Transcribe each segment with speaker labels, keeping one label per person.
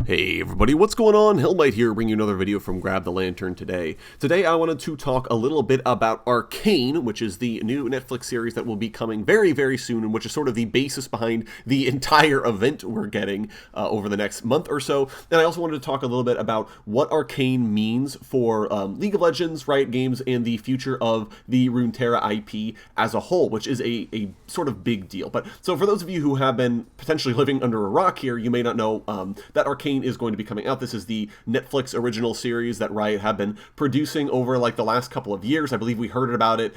Speaker 1: Hey everybody, what's going on? Hellmite here, bringing you another video from Grab the Lantern today. Today I wanted to talk a little bit about Arcane, which is the new Netflix series that will be coming very, very soon, and which is sort of the basis behind the entire event we're getting over the next month or so. And I also wanted to talk a little bit about what Arcane means for League of Legends, Riot Games, and the future of the Runeterra IP as a whole, which is a sort of big deal. But so for those of you who have been potentially living under a rock here, you may not know that Arcane is going to be coming out. This is the Netflix original series that Riot have been producing over like the last couple of years. I believe we heard about it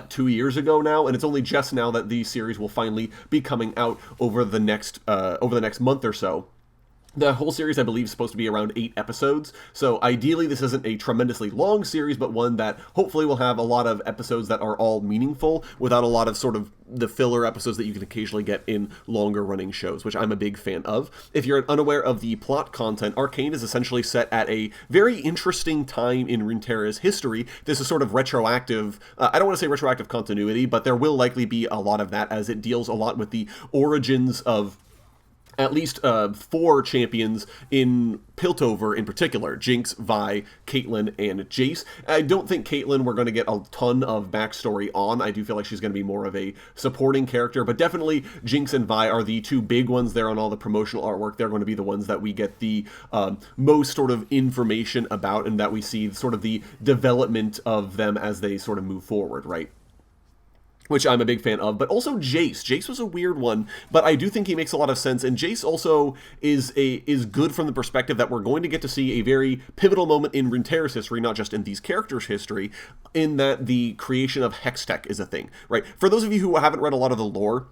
Speaker 1: 2 years ago now, and it's only just now that the series will finally be coming out over the next month or so. The whole series, I believe, is supposed to be around 8 episodes, so ideally this isn't a tremendously long series, but one that hopefully will have a lot of episodes that are all meaningful, without a lot of sort of the filler episodes that you can occasionally get in longer running shows, which I'm a big fan of. If you're unaware of the plot content, Arcane is essentially set at a very interesting time in Runeterra's history. This is sort of retroactive, I don't want to say retroactive continuity, but there will likely be a lot of that, as it deals a lot with the origins of at least 4 champions in Piltover in particular: Jinx, Vi, Caitlyn, and Jace. I don't think Caitlyn we're going to get a ton of backstory on. I do feel like she's going to be more of a supporting character, but definitely Jinx and Vi are the 2 big ones there on all the promotional artwork. They're going to be the ones that we get the most sort of information about, and that we see sort of the development of them as they sort of move forward, right? Which I'm a big fan of, but also Jace. Jace was a weird one, but I do think he makes a lot of sense, and Jace also is good from the perspective that we're going to get to see a very pivotal moment in Runeterra's history, not just in these characters' history, in that the creation of Hextech is a thing, right? For those of you who haven't read a lot of the lore,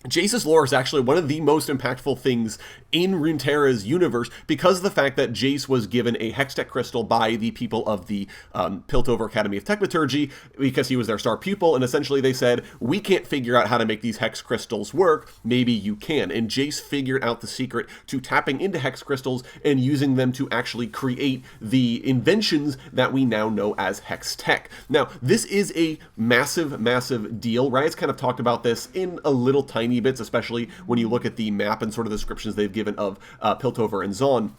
Speaker 1: Jace's lore is actually one of the most impactful things in Runeterra's universe, because of the fact that Jace was given a Hextech crystal by the people of the Piltover Academy of Techmaturgy, because he was their star pupil, and essentially they said, we can't figure out how to make these Hex crystals work, maybe you can. And Jace figured out the secret to tapping into Hex crystals and using them to actually create the inventions that we now know as Hextech. Now, this is a massive, massive deal. Riot's kind of talked about this in a little tiny bits, especially when you look at the map and sort of the descriptions they've given of Piltover and Zaun.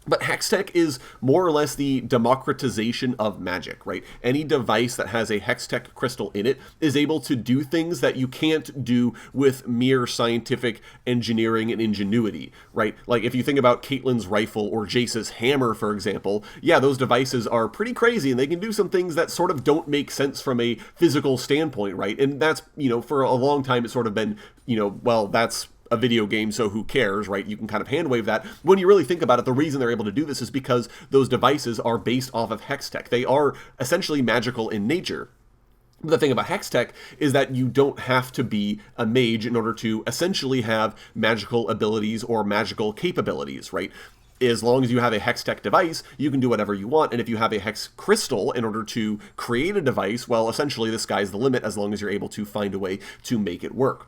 Speaker 1: But Hextech is more or less the democratization of magic, right? Any device that has a Hextech crystal in it is able to do things that you can't do with mere scientific engineering and ingenuity, right? Like if you think about Caitlyn's rifle or Jace's hammer, for example, yeah, those devices are pretty crazy, and they can do some things that sort of don't make sense from a physical standpoint, right? And that's, for a long time it's sort of been, well, that's a video game, so who cares, right? You can kind of handwave that. When you really think about it, the reason they're able to do this is because those devices are based off of Hextech. They are essentially magical in nature. The thing about Hextech is that you don't have to be a mage in order to essentially have magical abilities or magical capabilities, right? As long as you have a Hextech device, you can do whatever you want, and if you have a Hex crystal in order to create a device, well, essentially the sky's the limit as long as you're able to find a way to make it work.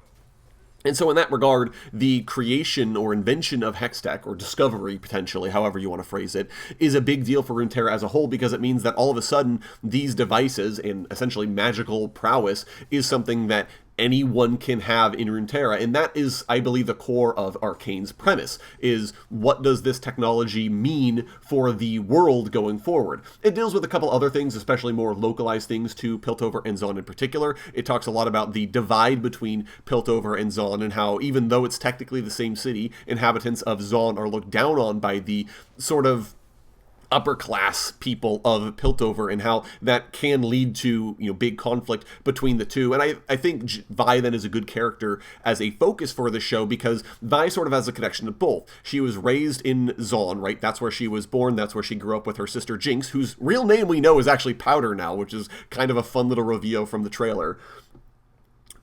Speaker 1: And so in that regard, the creation or invention of Hextech, or discovery potentially, however you want to phrase it, is a big deal for Runeterra as a whole, because it means that all of a sudden these devices and essentially magical prowess is something that anyone can have in Runeterra. And that is, I believe, the core of Arcane's premise, is what does this technology mean for the world going forward? It deals with a couple other things, especially more localized things to Piltover and Zaun in particular. It talks a lot about the divide between Piltover and Zaun, and how even though it's technically the same city, inhabitants of Zaun are looked down on by the sort of upper class people of Piltover, and how that can lead to big conflict between the two. And I think Vi then is a good character as a focus for the show, because Vi sort of has a connection to both. She was raised in Zaun, right? That's where she was born, that's where she grew up with her sister Jinx, whose real name we know is actually Powder now, which is kind of a fun little reveal from the trailer.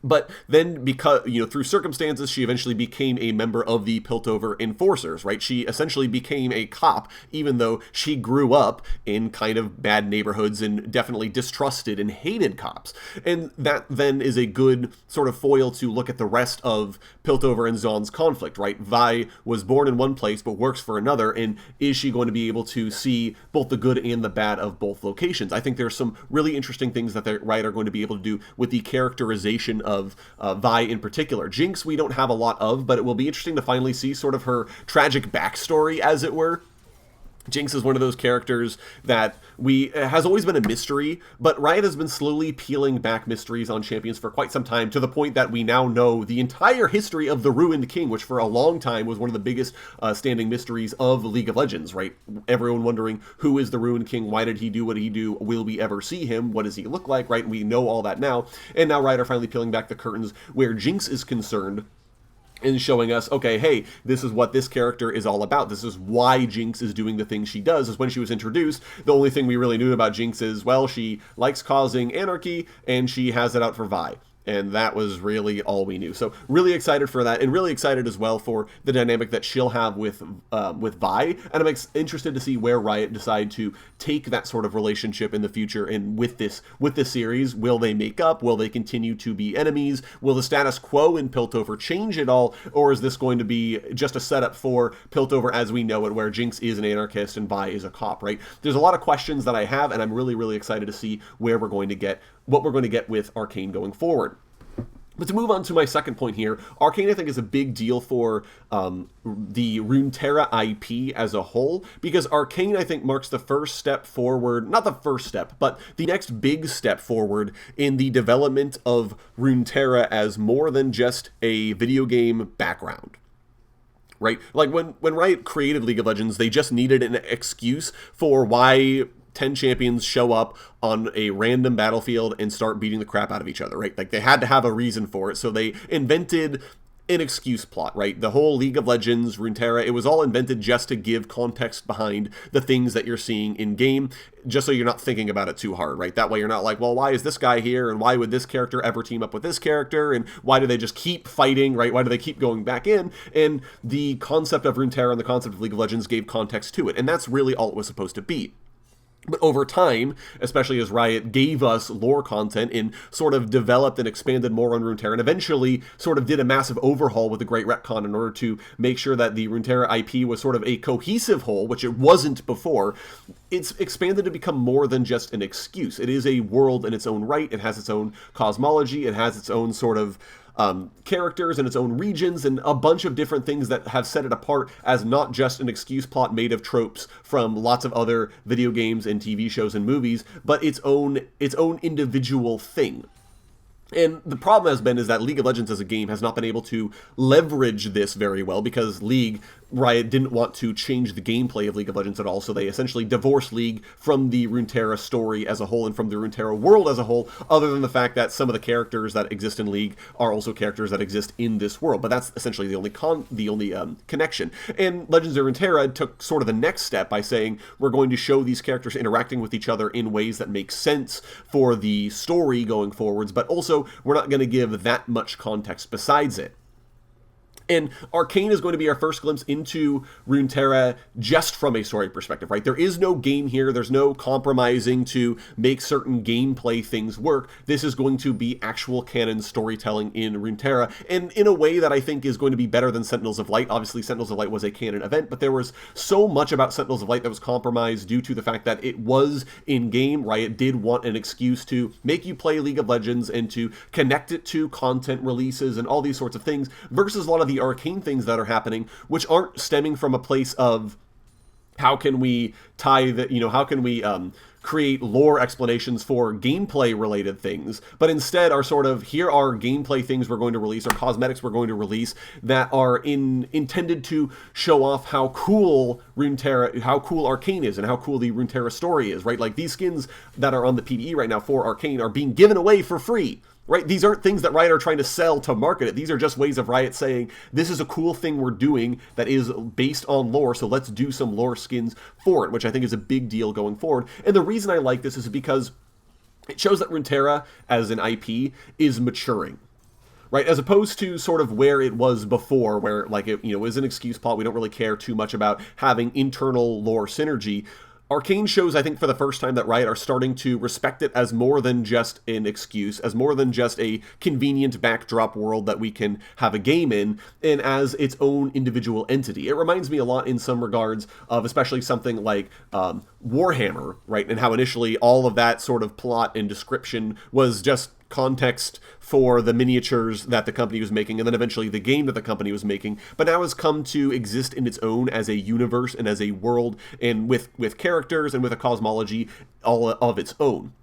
Speaker 1: But then, because, through circumstances, she eventually became a member of the Piltover Enforcers, right? She essentially became a cop, even though she grew up in kind of bad neighborhoods and definitely distrusted and hated cops. And that then is a good sort of foil to look at the rest of Piltover and Zaun's conflict, right? Vi was born in one place but works for another, and is she going to be able to see both the good and the bad of both locations? I think there's some really interesting things that the writer are going to be able to do with the characterization of Vi in particular. Jinx we don't have a lot of, but it will be interesting to finally see sort of her tragic backstory, as it were. Jinx is one of those characters that has always been a mystery, but Riot has been slowly peeling back mysteries on champions for quite some time, to the point that we now know the entire history of the Ruined King, which for a long time was one of the biggest standing mysteries of League of Legends, right? Everyone wondering, who is the Ruined King? Why did he do what he do? Will we ever see him? What does he look like, right? We know all that now, and now Riot are finally peeling back the curtains where Jinx is concerned, and showing us, okay, hey, this is what this character is all about. This is why Jinx is doing the things she does. Is when she was introduced, the only thing we really knew about Jinx is, well, she likes causing anarchy, and she has it out for Vi. And that was really all we knew. So really excited for that, and really excited as well for the dynamic that she'll have with Vi. And I'm interested to see where Riot decide to take that sort of relationship in the future. And with this series, will they make up? Will they continue to be enemies? Will the status quo in Piltover change at all? Or is this going to be just a setup for Piltover as we know it, where Jinx is an anarchist and Vi is a cop, right? There's a lot of questions that I have, and I'm really, really excited to see where we're going to get, what we're going to get with Arcane going forward. But to move on to my second point here, Arcane I think is a big deal for the Runeterra IP as a whole, because Arcane I think marks the first step forward, not the first step, but the next big step forward in the development of Runeterra as more than just a video game background. Right? Like when Riot created League of Legends, they just needed an excuse for why 10 champions show up on a random battlefield and start beating the crap out of each other, right? Like, they had to have a reason for it, so they invented an excuse plot, right? The whole League of Legends, Runeterra, it was all invented just to give context behind the things that you're seeing in-game, just so you're not thinking about it too hard, right? That way you're not like, well, why is this guy here, and why would this character ever team up with this character, and why do they just keep fighting, right? Why do they keep going back in? And the concept of Runeterra and the concept of League of Legends gave context to it, and that's really all it was supposed to be. But over time, especially as Riot gave us lore content and sort of developed and expanded more on Runeterra, and eventually sort of did a massive overhaul with the Great Retcon in order to make sure that the Runeterra IP was sort of a cohesive whole, which it wasn't before, it's expanded to become more than just an excuse. It is a world in its own right. It has its own cosmology. It has its own sort of characters and its own regions and a bunch of different things that have set it apart as not just an excuse plot made of tropes from lots of other video games and TV shows and movies, but its own individual thing. And the problem has been is that League of Legends as a game has not been able to leverage this very well, because Riot didn't want to change the gameplay of League of Legends at all, so they essentially divorced League from the Runeterra story as a whole and from the Runeterra world as a whole, other than the fact that some of the characters that exist in League are also characters that exist in this world, but that's essentially the only connection. And Legends of Runeterra took sort of the next step by saying, we're going to show these characters interacting with each other in ways that make sense for the story going forwards, but also we're not going to give that much context besides it. And Arcane is going to be our first glimpse into Runeterra just from a story perspective, right? There is no game here. There's no compromising to make certain gameplay things work. This is going to be actual canon storytelling in Runeterra, and in a way that I think is going to be better than Sentinels of Light. Obviously, Sentinels of Light was a canon event, but there was so much about Sentinels of Light that was compromised due to the fact that it was in-game. Riot did want an excuse to make you play League of Legends and to connect it to content releases and all these sorts of things, versus a lot of the Arcane things that are happening, which aren't stemming from a place of how can we tie the, how can we create lore explanations for gameplay related things, but instead are sort of, here are gameplay things we're going to release, or cosmetics we're going to release that are intended to show off how cool Arcane is and how cool the Runeterra story is, right? Like, these skins that are on the PvE right now for Arcane are being given away for free. Right? These aren't things that Riot are trying to sell to market it. These are just ways of Riot saying, this is a cool thing we're doing that is based on lore, so let's do some lore skins for it, which I think is a big deal going forward. And the reason I like this is because it shows that Runeterra as an IP is maturing. Right, as opposed to sort of where it was before, where like it was an excuse plot. We don't really care too much about having internal lore synergy. Arcane shows, I think, for the first time that Riot are starting to respect it as more than just an excuse, as more than just a convenient backdrop world that we can have a game in, and as its own individual entity. It reminds me a lot in some regards of especially something like Warhammer, right? And how initially all of that sort of plot and description was just context for the miniatures that the company was making, and then eventually the game that the company was making, but now has come to exist in its own as a universe and as a world, and with characters and with a cosmology all of its own.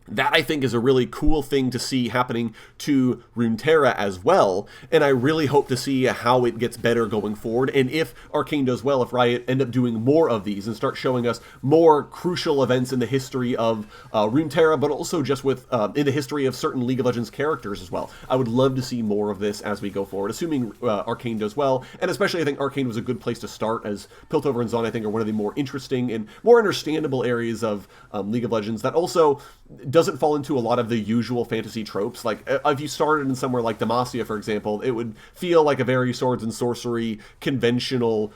Speaker 1: That, I think, is a really cool thing to see happening to Runeterra as well, and I really hope to see how it gets better going forward, and if Arcane does well, if Riot end up doing more of these and start showing us more crucial events in the history of Runeterra, but also just with in the history of certain League of Legends characters as well. I would love to see more of this as we go forward, assuming Arcane does well, and especially I think Arcane was a good place to start, as Piltover and Zaun, I think, are one of the more interesting and more understandable areas of League of Legends that also doesn't fall into a lot of the usual fantasy tropes. Like, if you started in somewhere like Demacia, for example, it would feel like a very swords and sorcery, conventional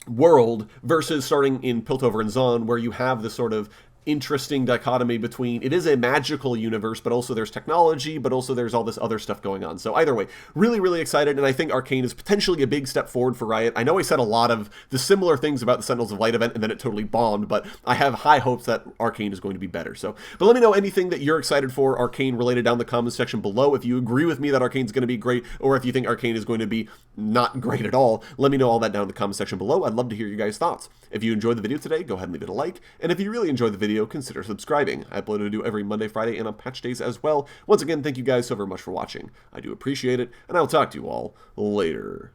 Speaker 1: world, versus starting in Piltover and Zaun, where you have this sort of interesting dichotomy between, it is a magical universe, but also there's technology, but also there's all this other stuff going on. So either way, really, really excited, and I think Arcane is potentially a big step forward for Riot. I know I said a lot of the similar things about the Sentinels of Light event, and then it totally bombed, but I have high hopes that Arcane is going to be better. So, but let me know anything that you're excited for Arcane related down in the comments section below. If you agree with me that Arcane's going to be great, or if you think Arcane is going to be not great at all, let me know all that down in the comment section below. I'd love to hear your guys' thoughts. If you enjoyed the video today, go ahead and leave it a like, and if you really enjoyed the video, consider subscribing. I upload a video every Monday, Friday, and on patch days as well. Once again, thank you guys so very much for watching. I do appreciate it, and I'll talk to you all later.